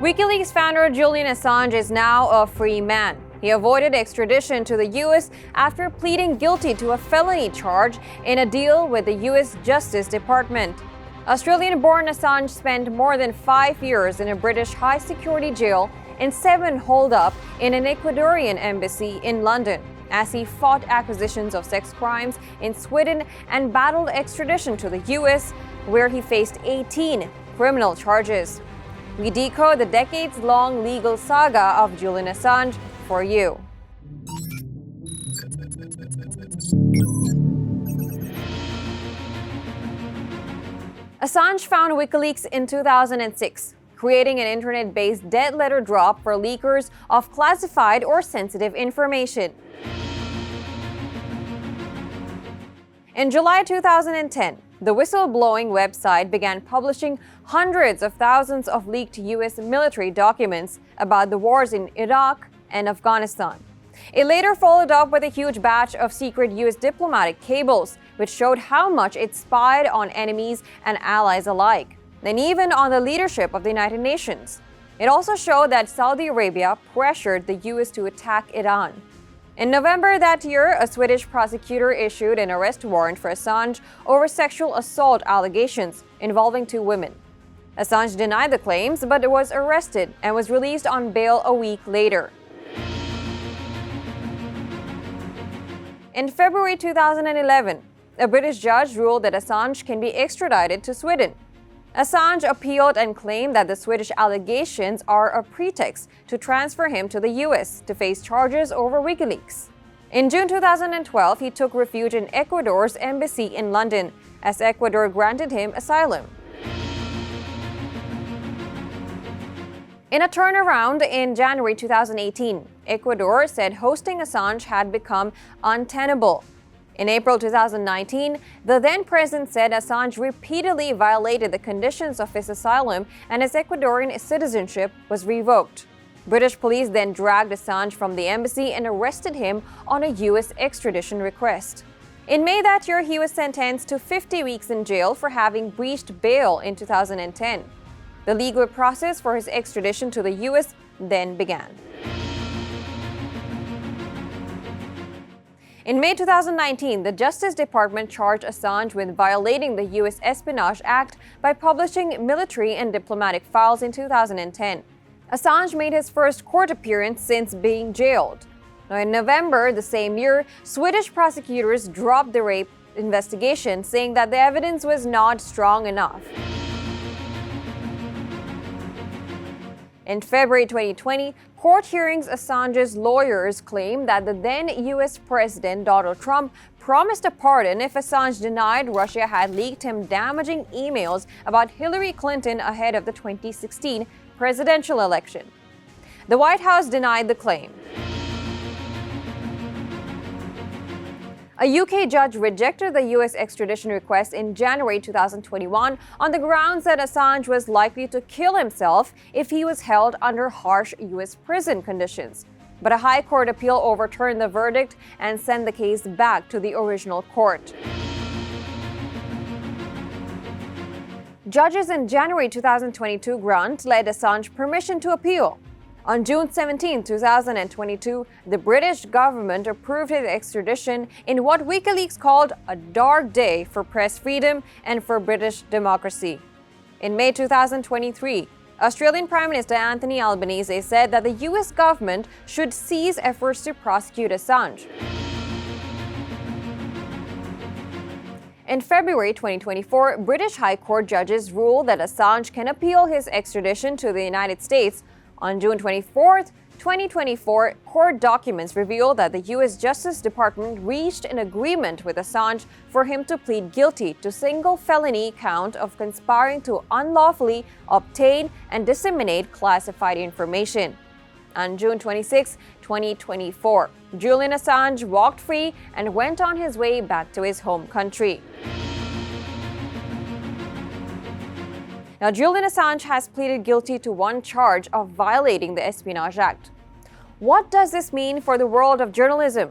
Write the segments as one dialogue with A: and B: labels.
A: WikiLeaks founder Julian Assange is now a free man. He avoided extradition to the US after pleading guilty to a felony charge in a deal with the US Justice Department. Australian-born Assange spent more than 5 years in a British high-security jail and 7 holed up in an Ecuadorian embassy in London as he fought accusations of sex crimes in Sweden and battled extradition to the US, where he faced 18 criminal charges. We decode the decades-long legal saga of Julian Assange for you. Assange found WikiLeaks in 2006, creating an internet-based dead letter drop for leakers of classified or sensitive information. In July 2010, the whistleblowing website began publishing hundreds of thousands of leaked US military documents about the wars in Iraq and Afghanistan. It later followed up with a huge batch of secret US diplomatic cables, which showed how much it spied on enemies and allies alike, and even on the leadership of the United Nations. It also showed that Saudi Arabia pressured the US to attack Iran. In November that year, a Swedish prosecutor issued an arrest warrant for Assange over sexual assault allegations involving 2 women. Assange denied the claims, but was arrested and was released on bail a week later. In February 2011, a British judge ruled that Assange can be extradited to Sweden. Assange appealed and claimed that the Swedish allegations are a pretext to transfer him to the US to face charges over WikiLeaks. In June 2012, he took refuge in Ecuador's embassy in London, as Ecuador granted him asylum. In a turnaround in January 2018, Ecuador said hosting Assange had become untenable. In April 2019, the then-president said Assange repeatedly violated the conditions of his asylum and his Ecuadorian citizenship was revoked. British police then dragged Assange from the embassy and arrested him on a US extradition request. In May that year, he was sentenced to 50 weeks in jail for having breached bail in 2010. The legal process for his extradition to the US then began. In May 2019, the Justice Department charged Assange with violating the U.S. Espionage Act by publishing military and diplomatic files in 2010. Assange made his first court appearance since being jailed. Now, in November the same year, Swedish prosecutors dropped the rape investigation, saying that the evidence was not strong enough. In February 2020, court hearings, Assange's lawyers claimed that the then U.S. President Donald Trump promised a pardon if Assange denied Russia had leaked him damaging emails about Hillary Clinton ahead of the 2016 presidential election. The White House denied the claim. A UK judge rejected the US extradition request in January 2021 on the grounds that Assange was likely to kill himself if he was held under harsh US prison conditions. But a High Court appeal overturned the verdict and sent the case back to the original court. Judges in January 2022 led Assange permission to appeal. On June 17, 2022, the British government approved his extradition in what WikiLeaks called a dark day for press freedom and for British democracy. In May 2023, Australian Prime Minister Anthony Albanese said that the US government should cease efforts to prosecute Assange. In February 2024, British High Court judges ruled that Assange can appeal his extradition to the United States. On June 24, 2024, court documents reveal that the U.S. Justice Department reached an agreement with Assange for him to plead guilty to single felony count of conspiring to unlawfully obtain and disseminate classified information. On June 26, 2024, Julian Assange walked free and went on his way back to his home country. Now, Julian Assange has pleaded guilty to one charge of violating the Espionage Act. What does this mean for the world of journalism?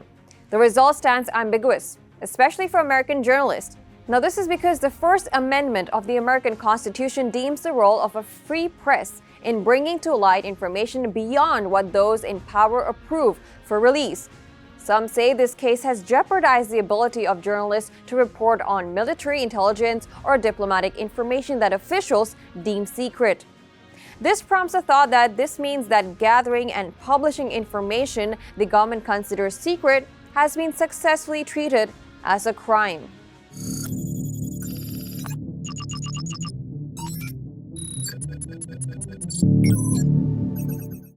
A: The result stands ambiguous, especially for American journalists. Now, this is because the First Amendment of the American Constitution deems the role of a free press in bringing to light information beyond what those in power approve for release. Some say this case has jeopardized the ability of journalists to report on military intelligence or diplomatic information that officials deem secret. This prompts a thought that this means that gathering and publishing information the government considers secret has been successfully treated as a crime.